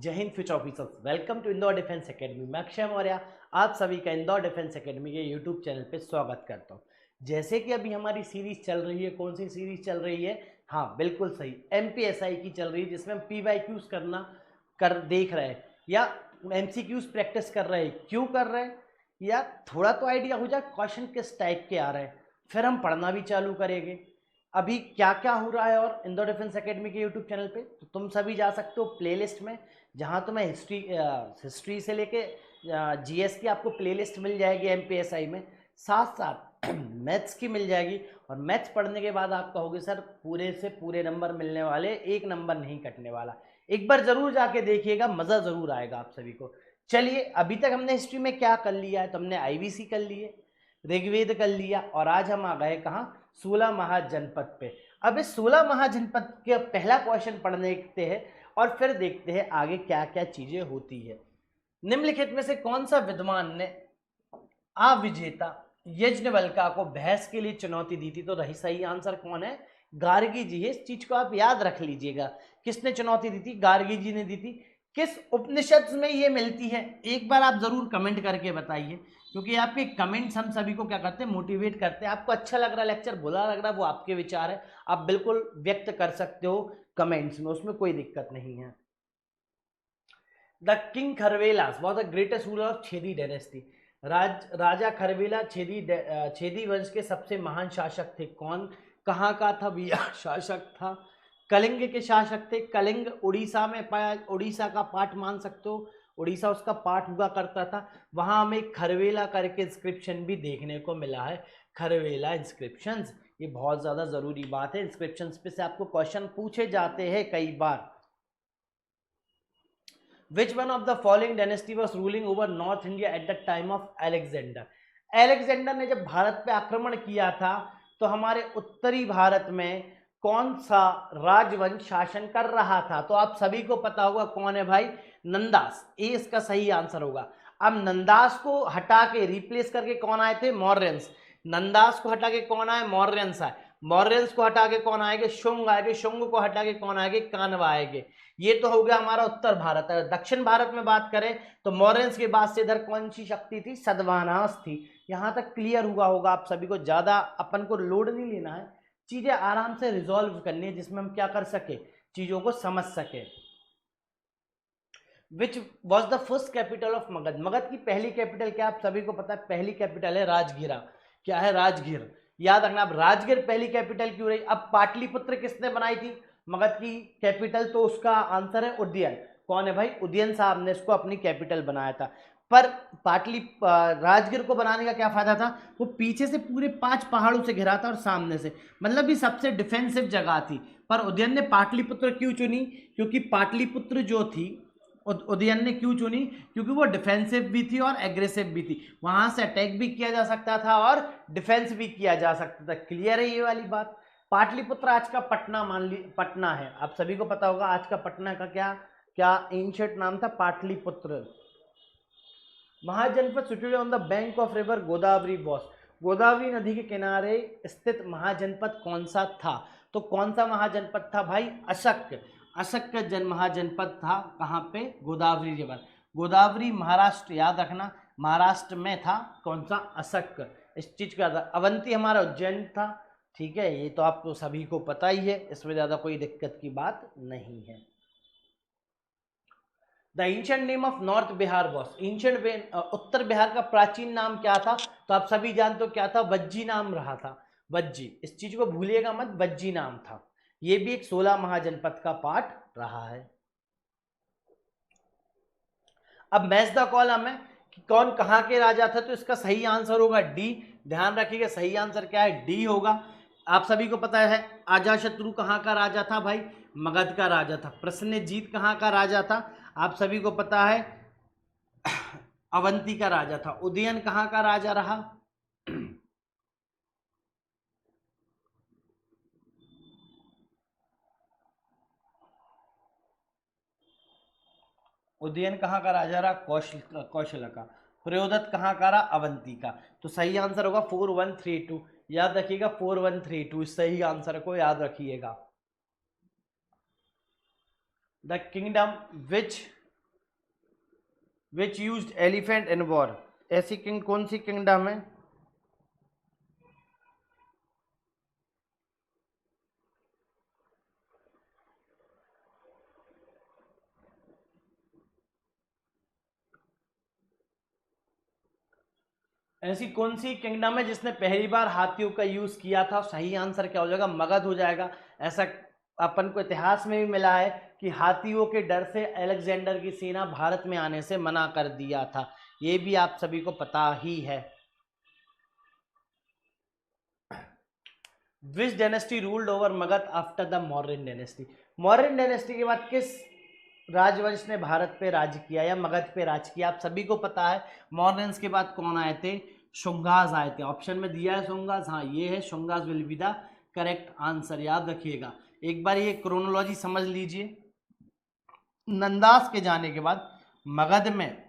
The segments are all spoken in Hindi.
जय हिंद future officers, welcome to Indore defence academy. मैं अक्षय मौर्य आप सभी का इंदौर डिफेंस एकेडमी के यूट्यूब चैनल पे स्वागत करता हूँ। जैसे कि अभी हमारी सीरीज चल रही है, कौन सी सीरीज चल रही है? हाँ बिल्कुल सही, एमपीएसआई की चल रही है, जिसमें हम पीवाईक्यूज देख रहे हैं या एमसीक्यूज प्रैक्टिस कर रहे हैं। क्यों कर रहे हैं या थोड़ा तो आइडिया हो जाए क्वेश्चन किस टाइप के आ रहे हैं, फिर हम पढ़ना भी चालू करेंगे। अभी क्या क्या हो रहा है और इंदौर डिफेंस एकेडमी के यूट्यूब चैनल पे, तो तुम सभी जा सकते हो प्लेलिस्ट में, जहाँ तुम्हें हिस्ट्री से लेके जीएस की आपको प्लेलिस्ट मिल जाएगी एमपीएसआई में, साथ साथ मैथ्स की मिल जाएगी। और मैथ्स पढ़ने के बाद आप कहोगे सर पूरे से पूरे नंबर मिलने वाले, एक नंबर नहीं कटने वाला। एक बार जरूर जाके देखिएगा, मज़ा ज़रूर आएगा आप सभी को। चलिए, अभी तक हमने हिस्ट्री में क्या कर लिया है? तो हमने आईवीसी कर लिए, ऋग्वेद कर लिया, और आज हम आ गए कहाँ? 16 महाजनपद पे। अब इस 16 महाजनपद के पहला क्वेश्चन पढ़ने देखते हैं और फिर देखते हैं आगे क्या क्या चीजें होती है। निम्नलिखित में से कौन सा विद्वान ने अविजेता यज्ञवल्क्य को बहस के लिए चुनौती दी थी? तो रही सही आंसर कौन है? गार्गी जी है। इस चीज को आप याद रख लीजिएगा, किसने चुनौती दी थी? गार्गी जी ने दी थी। किस उपनिषद में ये मिलती है? एक बार आप जरूर कमेंट करके बताइए, क्योंकि आपके कमेंट्स हम सभी को क्या करते हैं? मोटिवेट करते हैं। आपको अच्छा लग रहा है लेक्चर, बुरा लग रहा है, वो आपके विचार है, आप बिल्कुल व्यक्त कर सकते हो कमेंट्स में, उसमें कोई दिक्कत नहीं है। The king Kharavelas was the greatest ruler of Chedi dynasty. राजा खरवेला छेदी वंश के सबसे महान शासक थे। कौन, कहाँ का था भैया शासक था? कलिंग के शासक थे। कलिंग उड़ीसा में पाया, उड़ीसा का पार्ट मान सकते हो, उड़ीसा उसका पार्ट हुआ करता था। वहां हमें खरवेला करके इंस्क्रिप्शन भी देखने को मिला है। खरवेला इंस्क्रिप्शंस, ये बहुत ज्यादा जरूरी बात है। इंस्क्रिप्शंस पे से आपको क्वेश्चन पूछे जाते हैं कई बार। Which one of the following dynasty was ruling over North India at the time of Alexander? Alexander ने जब भारत पे आक्रमण किया था तो हमारे उत्तरी भारत में कौन सा राजवंश शासन कर रहा था? तो आप सभी को पता होगा कौन है भाई? नंदास। ए इसका सही आंसर होगा। अब नंदास को हटा के रिप्लेस करके कौन आए थे? मौर्यंस। नंदास को हटा के कौन आए? मौर्यंस आए। मौर्यंस को हटा के कौन आएंगे? शुंग आएंगे। शुंग को हटा के कौन आएंगे? कानवा आएंगे। ये तो हो गया हमारा उत्तर भारत। अगर दक्षिण भारत में बात करें तो मौर्यंस के बाद से इधर कौन सी शक्ति थी? सतवाहनास थी। यहां तक क्लियर हुआ होगा आप सभी को। ज्यादा अपन को लोड नहीं लेना है, चीजें आराम से रिजॉल्व करनी है, जिसमें हम क्या कर सके, चीजों को समझ सके। Which was the first capital of Magadh? Magadh की पहली कैपिटल क्या? आप सभी को पता है, पहली कैपिटल है राजगीरा। क्या है? राजगीर। याद रखना। अब राजगीर पहली कैपिटल क्यों रही? अब पाटलिपुत्र किसने बनाई थी मगध की कैपिटल? तो उसका आंसर है उदयन। कौन है भाई? उदयन साहब ने इसको अपनी कैपिटल बनाया था। पर राजगीर को बनाने का क्या फायदा था? वो पीछे से पूरे 5 पहाड़ों से घिरा था और सामने से, मतलब ये सबसे डिफेंसिव जगह थी। पर उदयन ने पाटलिपुत्र क्यों चुनी? क्योंकि पाटलिपुत्र जो थी, उदयन ने क्यों चुनी? क्योंकि वो डिफेंसिव भी थी और एग्रेसिव भी थी। वहां से अटैक भी किया जा सकता था और डिफेंस भी किया जा सकता था। क्लियर है ये वाली बात? पाटलिपुत्र आज का पटना, मान ली पटना है, आप सभी को पता होगा आज का पटना का क्या क्या एंशिएंट नाम था? Pataliputra. Mahajanapada situated on the bank of river Godavari boss. Godavari नदी के किनारे स्थित महाजनपद कौन सा था? तो कौन सा महाजनपद था भाई? अशक। अशक का जन महाजनपद था। कहाँ पे? गोदावरी रिवर। गोदावरी महाराष्ट्र, याद रखना, महाराष्ट्र में था। कौन सा? अशक। इस चीज का अवंती हमारा उज्जैन था। ठीक है, ये तो आपको सभी को पता ही है, इसमें ज्यादा कोई दिक्कत की बात नहीं है। The ancient name of north Bihar was. उत्तर बिहार का प्राचीन नाम क्या था? तो आप सभी जानते हो क्या था? वज्जी नाम रहा था। वज्जी, इस चीज को भूलिएगा मत, वज्जी नाम था। ये भी एक 16 महाजनपद का पार्ट रहा है। अब मैच द कॉलम है कि कौन कहाँ के राजा थे, तो इसका सही आंसर होगा डी। ध्यान रखिएगा, सही आंसर क्या है? डी होगा। आप सभी को पता है अजातशत्रु कहाँ का राजा था भाई? मगध का राजा था। प्रसेनजीत कहाँ का राजा था? आप सभी को पता है अवंती का राजा था। उदयन कहाँ का राजा रहा? उदयन कहाँ का राजा रहा? कौशल का। प्रयोदत कहाँ का रहा? अवंती का। तो सही आंसर होगा 4132। याद रखिएगा 4132 सही आंसर को याद रखिएगा। The kingdom which which used elephant in war, ऐसी किंग कौन सी किंगडम है? ऐसी कौन सी किंगडम है जिसने पहली बार हाथियों का यूज किया था? सही आंसर क्या हो जाएगा? मगध हो जाएगा। ऐसा अपन को इतिहास में भी मिला है कि हाथियों के डर से अलेक्जेंडर की सेना भारत में आने से मना कर दिया था। ये भी आप सभी को पता ही है। विच dynasty ruled over Magadh after the Mauryan dynasty? Mauryan dynasty के बाद किस राजवंश ने भारत पे राज किया या मगध पे राज किया? आप सभी को पता है। मॉर्यंस के बाद कौन आए थे? शुंगास आए थे। ऑप्शन में दिया है शुंगास, हाँ ये है, Shungas will be the correct answer. याद रखिएगा, एक बार ये क्रोनोलॉजी समझ लीजिए। नंदास के जाने के बाद मगध में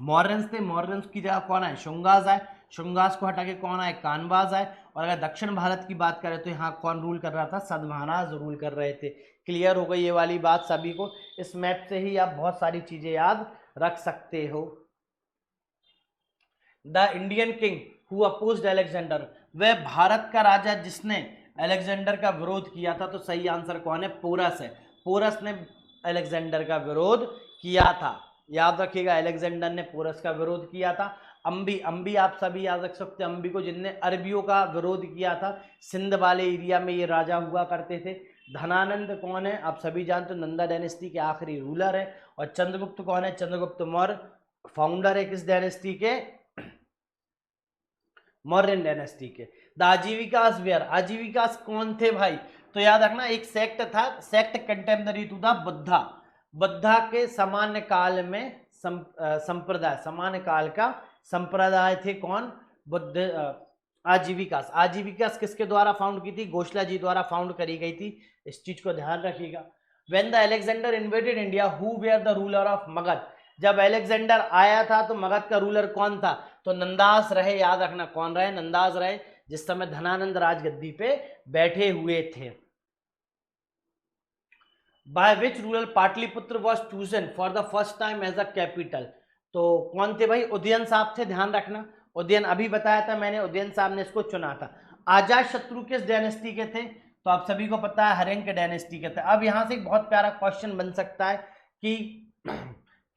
मौर्यंस थे, मौर्यंस की जगह कौन आए? शुंगास आए। शुंगास को हटा के कौन आए? कानबाज आए। और अगर दक्षिण भारत की बात करें तो यहाँ कौन रूल कर रहा था? सदभानास रूल कर रहे थे। क्लियर हो गई ये वाली बात सभी को? इस मैप से ही आप बहुत सारी चीजें याद रख सकते हो। The Indian king who opposed Alexander, वह भारत का राजा जिसने अलेक्जेंडर का विरोध किया था। तो सही आंसर कौन है? पोरस है। पोरस ने अलेक्जेंडर का विरोध किया था। याद रखिएगा, अलेक्जेंडर ने पोरस का विरोध किया था। अंबी, अंबी आप सभी याद रख सकते हैं अंबी को, जिनने अरबियों का विरोध किया था। सिंध वाले एरिया में ये राजा हुआ करते थे। धनानंद कौन है? आप सभी जानते हो, नंदा डायनेस्टी के आखिरी रूलर है। और चंद्रगुप्त कौन है? चंद्रगुप्त मौर्य फाउंडर है किस डायनेस्टी के? मौर्यन डायनेस्टी के। द आजीविकास वेयर, आजीविकास कौन थे भाई? तो याद रखना, एक सेक्ट था, sect contemporary to the Buddha. Buddha के सामान्य काल में संप्रदाय, सामान्य काल का संप्रदाय थे कौन? बुद्ध। आजीविकास, आजीविकास किसके द्वारा फाउंड की थी? गोशला जी द्वारा फाउंड करी गई थी। इस चीज को ध्यान रखिएगा। When the Alexander invaded India who were the ruler of Magadha, जब अलेक्जेंडर आया था तो मगध का रूलर कौन था? तो नंदास रहे। याद रखना, कौन रहे? नंदास रहे, जिस समय धनानंद राजगद्दी पे बैठे हुए थे। By which ruler Pataliputra was chosen for the first time as a capital? तो कौन थे भाई? उदयन साहब थे। ध्यान रखना, उदयन अभी बताया था मैंने, उदयन साहब ने इसको चुना था। अजात शत्रु किस डायनेस्टी के थे? तो आप सभी को पता है, हर्यंक डायनेस्टी के थे। अब यहां से एक बहुत प्यारा क्वेश्चन बन सकता है कि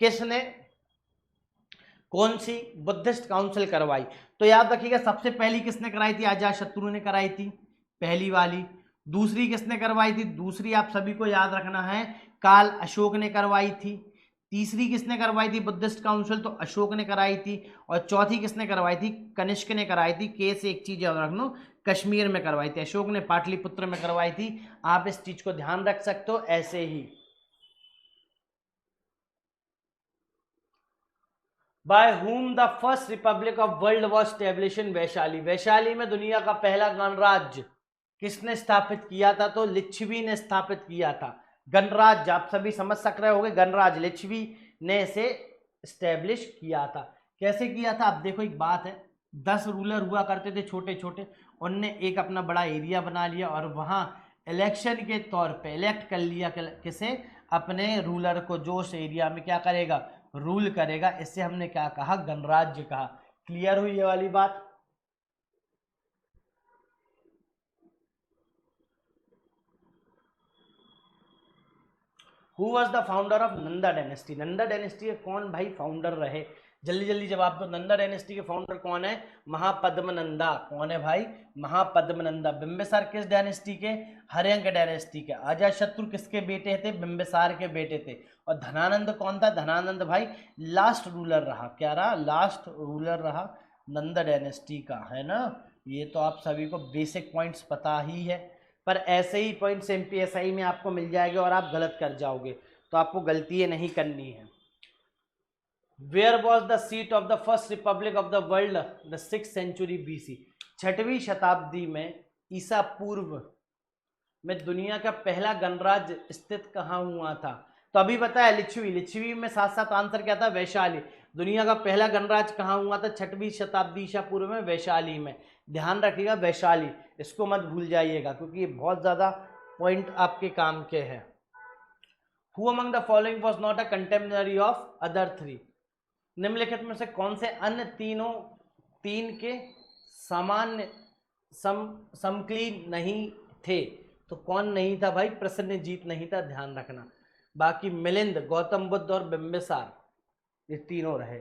किसने कौन सी बुद्धिस्ट काउंसिल करवाई? तो याद रखिएगा, सबसे पहली किसने कराई थी? अजात शत्रु ने कराई थी, पहली वाली। दूसरी किसने करवाई थी? दूसरी आप सभी को याद रखना है, काल अशोक ने करवाई थी। तीसरी किसने करवाई थी बुद्धिस्ट काउंसिल? तो अशोक ने कराई थी। और चौथी किसने करवाई थी? कनिष्क ने कराई थी। के से एक चीज याद रखना, कश्मीर में करवाई थी। अशोक ने पाटलिपुत्र में करवाई थी। आप इस चीज को ध्यान रख सकते हो ऐसे ही। By whom the first republic of world was establish in Vaishali? Vaishali में दुनिया का पहला गणराज्य किसने स्थापित किया था? तो लिच्छवी ने स्थापित किया था। गणराज्य आप सभी समझ सक रहे होंगे, गणराज्य लिच्छवी ने इसे स्टेब्लिश किया था। कैसे किया था? अब देखो, एक बात है, 10 रूलर हुआ करते थे छोटे छोटे, उनने एक अपना बड़ा एरिया बना लिया और वहां इलेक्शन के तौर पे इलेक्ट कर लिया किसे? अपने रूलर को, जो उस एरिया में क्या करेगा? रूल करेगा। इससे हमने क्या कहा? गणराज्य कहा। क्लियर हुई ये वाली बात? Who was the founder of Nanda dynasty? Nanda dynasty के कौन भाई फाउंडर रहे? जल्दी जल्दी जवाब दो। नंदा डायनेस्टी के फाउंडर कौन है? महापद्मनंदा। कौन है भाई? महापद्मनंदा। बिंबिसार किस डायनेस्टी के? हर्यंक डायनेस्टी के। अजातशत्रु किसके बेटे थे? बिंबिसार के बेटे थे। और धनानंद कौन था? धनानंद भाई लास्ट रूलर रहा। क्या रहा? लास्ट रूलर रहा नंदा डायनेस्टी का, है ना? ये तो आप सभी को बेसिक पॉइंट्स पता ही है, पर ऐसे ही पॉइंट्स एमपीएसआई में आपको मिल जाएंगे और आप गलत कर जाओगे, तो आपको गलतियां नहीं करनी है। Where was the seat of the first republic of the world the 6th century BC? 6वीं शताब्दी में ईसा पूर्व में दुनिया का पहला गणराज्य स्थित कहाँ हुआ था? तो अभी बताया लिच्छवी, लिच्छवी में साथ साथ आंसर क्या था? वैशाली। दुनिया का पहला गणराज्य कहाँ हुआ था 6वीं शताब्दी ईसा पूर्व में? वैशाली में। ध्यान रखिएगा वैशाली, इसको मत भूल जाइएगा क्योंकि ये बहुत ज़्यादा पॉइंट आपके काम के हैं। Who among the following was not a contemporary of other three? निम्नलिखित में से कौन से अन्य तीन के सामान्य समकालीन नहीं थे? तो कौन नहीं था भाई? प्रसेनजीत नहीं था, ध्यान रखना। बाकी मिलिंद, गौतम बुद्ध और बिंबिसार, ये तीनों रहे।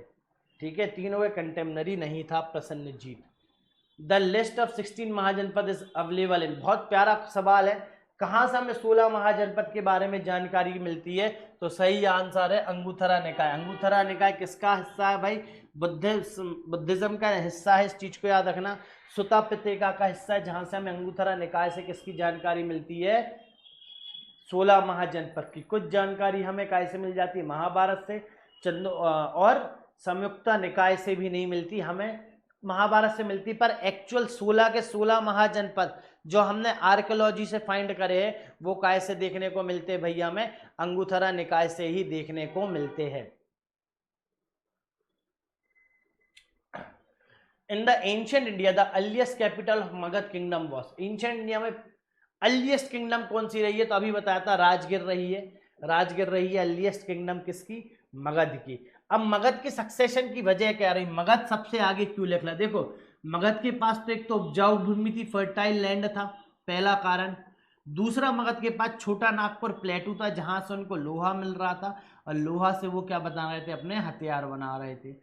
ठीक है, तीनों के कंटेम्पररी नहीं था Prasenjit. The list of 16 mahajanapada is available in, बहुत प्यारा सवाल है, कहाँ से हमें 16 महाजनपद के बारे में जानकारी मिलती है? तो सही आंसर है अंगुत्थरा निकाय। अंगुत्थरा निकाय किसका हिस्सा है भाई? बुद्धिज्म का हिस्सा है, इस चीज को याद रखना। सुता पिटका का हिस्सा है, जहां से हमें अंगुत्थरा निकाय से किसकी जानकारी मिलती है? 16 महाजनपद की। कुछ जानकारी हमें कैसे मिल जाती है? महाभारत से, और संयुक्ता निकाय से भी नहीं मिलती, हमें महाभारत से मिलती, पर एक्चुअल 16 के 16 महाजनपद जो हमने आर्कियोलॉजी से फाइंड करे हैं वो कैसे देखने को मिलते हैं भैया? हमें अंगुत्थरा निकाय से ही देखने को मिलते हैं। इन the ancient India the earliest capital of Magadh kingdom was, ancient India में अर्लीस्ट किंगडम कौन सी रही है? तो अभी बताया था राजगिर रही है, राजगिर रही है अर्लीस्ट किंगडम किसकी? मगध की। अब मगध की सक्सेशन की वजह क्या रही? मगध सबसे आगे क्यों लिखना? देखो, मगध के पास तो एक तो उपजाऊ भूमि थी, फर्टाइल लैंड था, पहला कारण। दूसरा, मगध के पास छोटा नागपुर प्लेटू था, जहां से उनको लोहा मिल रहा था, और लोहा से वो क्या बना रहे थे? अपने हथियार बना रहे थे,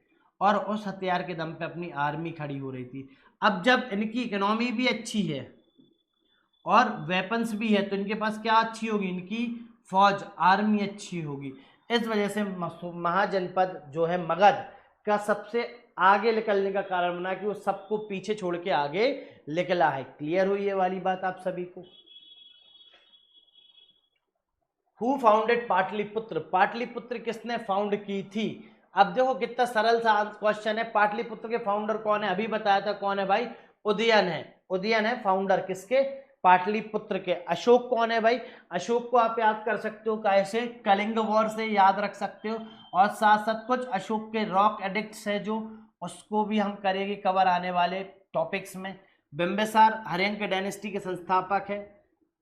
और उस हथियार के दम पे अपनी आर्मी खड़ी हो रही थी। अब जब इनकी इकोनॉमी भी अच्छी है और वेपन्स भी है, तो इनके पास क्या अच्छी होगी? इनकी फौज, आर्मी अच्छी होगी। इस वजह से महाजनपद जो है मगध का सबसे आगे निकलने का कारण बना कि वो सबको पीछे छोड़ के आगे निकला है। क्लियर हुई ये वाली बात आप सभी को? हु फाउंडेड पाटलिपुत्र, पाटलिपुत्र किसने फाउंड की थी? अब देखो कितना सरल सा क्वेश्चन है। पाटलिपुत्र के फाउंडर कौन है? अभी बताया था कौन है भाई? उदयन है, उदयन है फाउंडर किसके? पाटलिपुत्र के। अशोक कौन है भाई? अशोक को आप याद कर सकते हो कैसे? कलिंग वॉर से याद रख सकते हो, और साथ साथ कुछ अशोक के रॉक एडिक्ट्स है जो, उसको भी हम करेंगे कवर आने वाले टॉपिक्स में। बिंबिसार हर्यंक डायनेस्टी के संस्थापक है,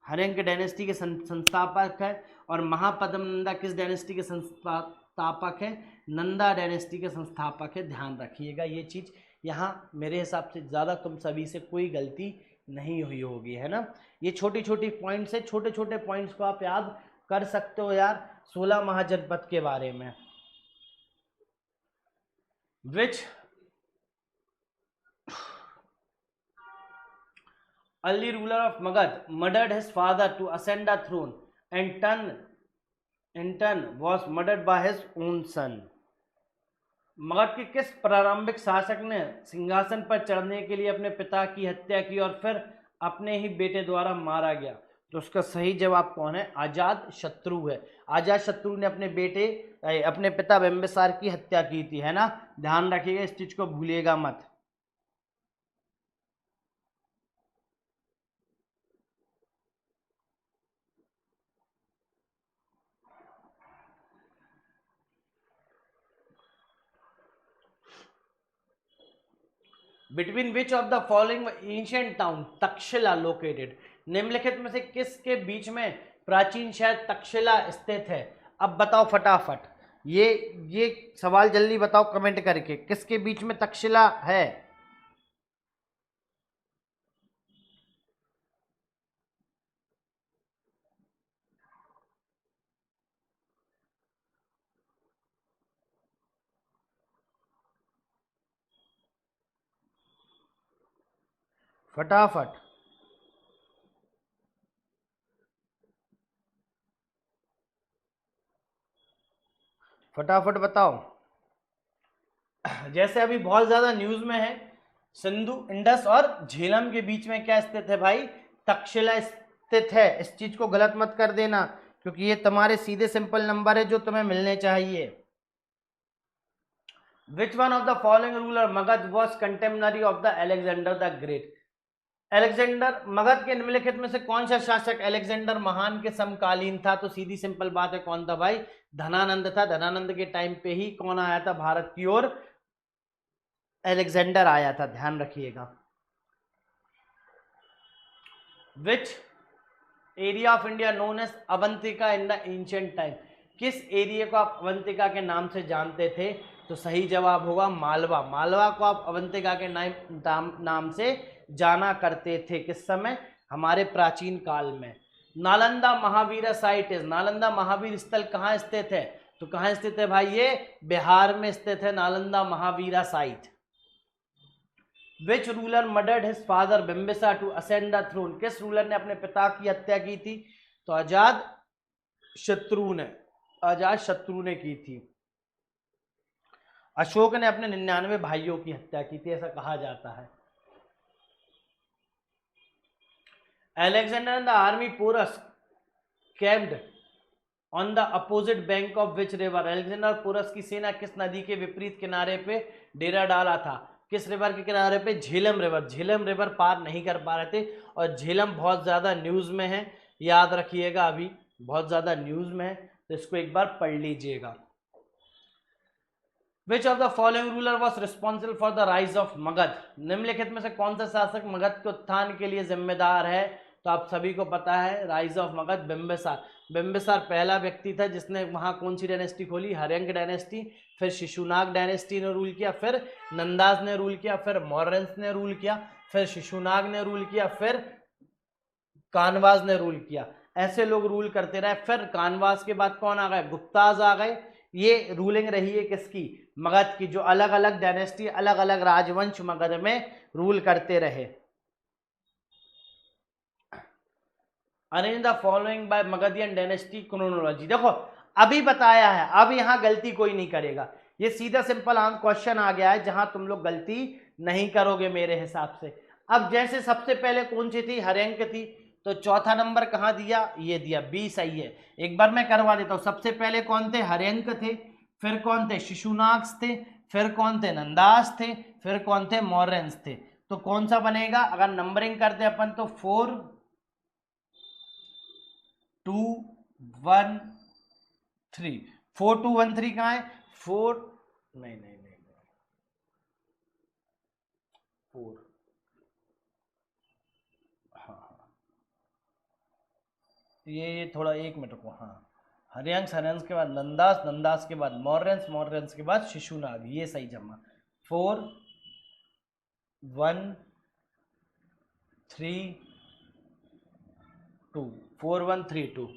हर्यंक डायनेस्टी के संस्थापक है। और महापद्म नंदा किस डायनेस्टी के संस्थापक है? नंदा डायनेस्टी के संस्थापक है। ध्यान रखिएगा ये चीज, यहाँ मेरे हिसाब से ज़्यादा तुम सभी से कोई गलती नहीं हुई होगी, है ना? ये छोटी छोटी पॉइंट्स है, छोटे छोटे पॉइंट्स को आप याद कर सकते हो यार 16 महाजनपद के बारे में। विच early ruler of Magad murdered his father to ascend the throne and in turn was murdered by his own son. Magadh के किस प्रारंभिक शासक ने सिंहासन पर चढ़ने के लिए अपने पिता की हत्या की और फिर अपने ही बेटे द्वारा मारा गया? तो उसका सही जवाब कौन है? अजात शत्रु है। अजात शत्रु ने अपने पिता बिंबिसार की हत्या की थी, है ना? ध्यान रखिएगा, इस चीज को भूलिएगा मत। Between which of the following ancient town Takshashila located, निम्नलिखित में से किसके बीच में प्राचीन शहर तक्षशिला स्थित है? अब बताओ फटाफट, ये सवाल जल्दी बताओ कमेंट करके, किसके बीच में तक्षशिला है? फटाफट फटाफट बताओ। जैसे अभी बहुत ज्यादा न्यूज में है, सिंधु, इंडस और झेलम के बीच में क्या स्थित है भाई? तक्षशिला स्थित है। इस चीज को गलत मत कर देना, क्योंकि ये तुम्हारे सीधे सिंपल नंबर है जो तुम्हें मिलने चाहिए। Which one of the following ruler Magadh was contemporary of the Alexander the great? Alexander, Magadh के निम्नलिखित में से कौन सा शासक अलेक्जेंडर महान के समकालीन था? तो सीधी सिंपल बात है, कौन था भाई? धनानंद था। धनानंद के टाइम पे ही कौन आया था भारत की ओर? अलेक्जेंडर आया था, ध्यान रखिएगा। Which area of India known as Avantika in the ancient time, किस एरिया को आप अवंतिका के नाम से जानते थे तो सही जवाब होगा मालवा। मालवा को आप अवंतिका के नाम से जाना करते थे किस समय, हमारे प्राचीन काल में। नालंदा महावीर साइट इज, नालंदा महावीर स्थल कहाँ स्थित है, तो कहाँ स्थित है भाई, ये बिहार में स्थित है Nalanda Mahavira site. Which ruler murdered his father Bimbisara to ascend the throne, किस रूलर ने अपने पिता की हत्या की थी, तो अजात शत्रु ने, अजात शत्रु ने की थी। अशोक ने अपने 99 भाइयों की हत्या की थी, ऐसा कहा जाता है। Alexander and the army porus camped on the opposite bank of which river, Alexander Porus की सेना किस नदी के विपरीत किनारे पे डेरा डाला था, किस रिवर के किनारे पे, झेलम रिवर। झेलम रिवर पार नहीं कर पा रहे थे, और झेलम बहुत ज्यादा न्यूज में है, याद रखिएगा, अभी बहुत ज्यादा न्यूज में है, तो इसको एक बार पढ़ लीजिएगा। Which of the following ruler was responsible for the rise of Magadh, निम्नलिखित में से कौन सा शासक मगध के उत्थान के लिए जिम्मेदार है, तो आप सभी को पता है राइज ऑफ मगध बिम्बिसार। बिम्बिसार पहला व्यक्ति था जिसने वहां कौन सी डायनेस्टी खोली, हर्यंक डायनेस्टी, फिर शिशुनाग डायनेस्टी ने रूल किया, फिर नंदास ने रूल किया, फिर मौर्यंस ने रूल किया, फिर शिशुनाग ने रूल किया, फिर कानवाज ने रूल किया। ऐसे लोग रूल करते रहे। फिर कानवाज के बाद कौन आ गए, गुप्ताज आ गए। ये रूलिंग रही है किसकी, मगध की, जो अलग अलग डायनेस्टी, अलग अलग राजवंश मगध में रूल करते रहे। Arrange the following by Magadhian dynasty chronology, देखो अभी बताया है, अब यहां गलती कोई नहीं करेगा, ये सीधा सिंपल क्वेश्चन आ गया है जहां तुम लोग गलती नहीं करोगे मेरे हिसाब से। अब जैसे सबसे पहले कौन सी थी, हर्यंक थी, तो चौथा नंबर कहाँ दिया, ये दिया, बी सही है। एक बार मैं करवा देता हूं, सबसे पहले कौन थे, हर्यंक थे, फिर कौन थे, शिशुनाग थे, फिर कौन थे, नंदास थे, फिर कौन थे, मौर्यंस थे। तो कौन सा बनेगा, अगर नंबरिंग करते अपन तो 4 2 1 3, 4 2 1 3 कहाँ है, 4 नहीं नहीं नहीं 4, हाँ ये थोड़ा 1 मिनट को, हाँ हरियांश, हरियांश के बाद नंदास, नंदास के बाद मौर्यंस, मौर्यंस के बाद शिशुनाग, ये सही जमा। 4 1 3 2, 4 1 3 2,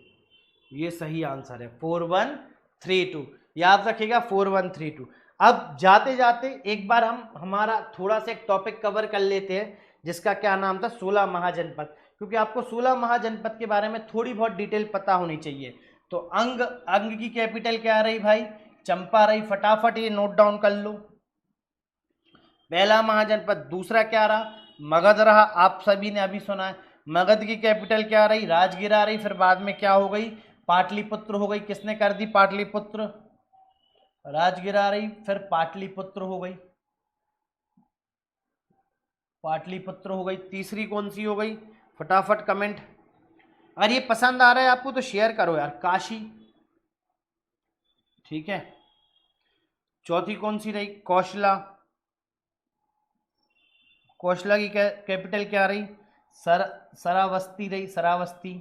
ये सही आंसर है, 4 1 3 2, याद रखिएगा 4 1 3 2। अब जाते जाते एक बार हम हमारा थोड़ा सा एक टॉपिक कवर कर लेते हैं जिसका क्या नाम था, 16 महाजनपद, क्योंकि आपको 16 महाजनपद के बारे में थोड़ी बहुत डिटेल पता होनी चाहिए। तो अंग, अंग की कैपिटल क्या रही भाई, चंपा रही, फटाफट ये नोट डाउन कर लो, पहला महाजनपद। दूसरा क्या रहा, मगध रहा, आप सभी ने अभी सुना है। मगध की कैपिटल क्या रही, राजगिरा रही, फिर बाद में क्या हो गई, पाटलिपुत्र हो गई। किसने कर दी पाटलिपुत्र, राजगिरा रही, फिर पाटलिपुत्र हो गई, पाटलिपुत्र हो गई। तीसरी कौन सी हो गई, फटाफट कमेंट, अगर ये पसंद आ रहा है आपको तो शेयर करो यार, काशी, ठीक है। चौथी कौन सी रही, कौशला, कौशला की कैपिटल क्या रही, सरावस्ती रही, सरावस्ती।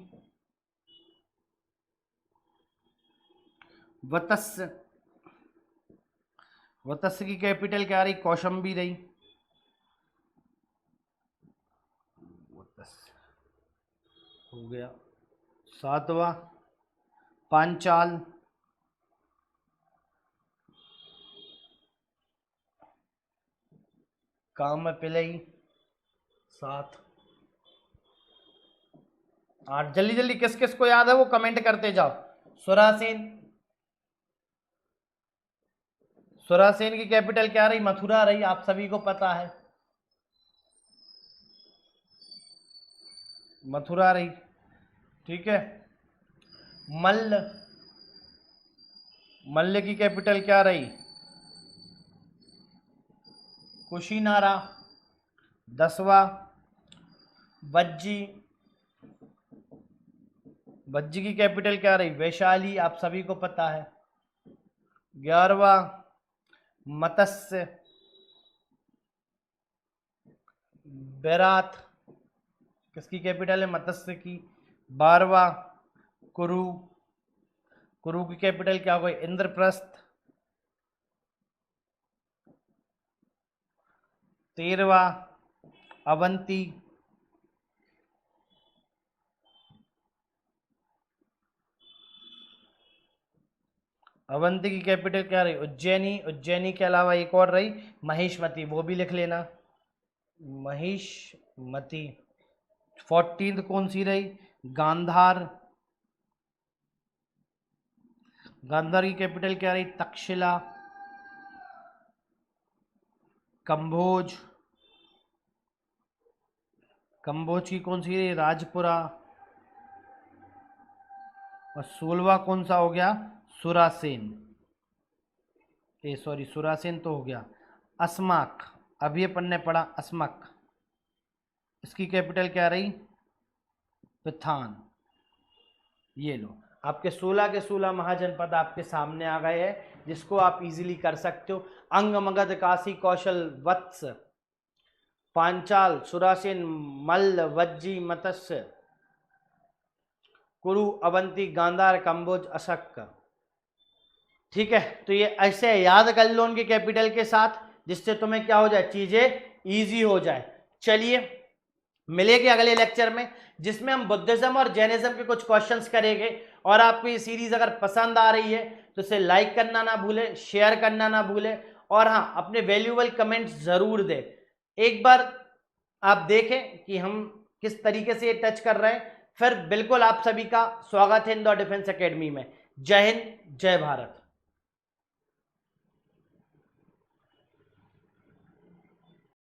वत्स्य, वत्स्य की कैपिटल क्या रही, कौशंबी रही। हो गया। सातवां पांचाल, कामपिलई, 7 8। जल्दी जल्दी किस किस को याद है वो कमेंट करते जाओ। सुरासेन, सुरासेन की कैपिटल क्या रही, मथुरा रही, आप सभी को पता है, मथुरा रही, ठीक है। मल्ल, मल्ल की कैपिटल क्या रही, कुशीनारा। 10वां वज्जी, वज्जी की कैपिटल क्या रही, वैशाली, आप सभी को पता है। 11वां मत्स्य, बैरात, किसकी कैपिटल है, मत्स्य की। 12वां कुरु, कुरु की कैपिटल क्या हो गई, इंद्रप्रस्थ। 13वां अवंती, अवंती की कैपिटल क्या रही? उज्जैनी। उज्जैनी के अलावा एक और रही महिष्मती, वो भी लिख लेना, महिष्मती। 14th कौन सी रही? गांधार। गांधार की कैपिटल क्या रही? तक्षशिला। कंभोज, कंभोज की कौन सी रही? राजपुरा। और 16वां कौन सा हो गया? सुरासेन। सॉरी, सुरासेन तो हो गया। अस्माक, अभी अपन ने पढ़ा अस्मक, इसकी कैपिटल क्या रही? पिथान। ये लो, आपके 16 के 16 महाजनपद आपके सामने आ गए हैं, जिसको आप इजीली कर सकते हो। अंग, मगध, काशी, कौशल, वत्स, पांचाल, सुरासेन, मल्ल, वज्जी, मत्स्य, कुरु, अवंती, गांधार, कंबोज, अशक। ठीक है, तो ये ऐसे याद कर लो उनके कैपिटल के साथ, जिससे तुम्हें क्या हो जाए, चीजें इजी हो जाए। चलिए मिलेंगे अगले लेक्चर में, जिसमें हम बुद्धिज्म और जैनिज्म के कुछ क्वेश्चंस करेंगे। और आपको ये सीरीज अगर पसंद आ रही है तो इसे लाइक करना ना भूले, शेयर करना ना भूले, और हाँ, अपने वैल्यूएबल कमेंट्स जरूर दें। एक बार आप देखें कि हम किस तरीके से ये टच कर रहे हैं, फिर बिल्कुल आप सभी का स्वागत है इंदौर डिफेंस एकेडमी में। जय हिंद, जय भारत।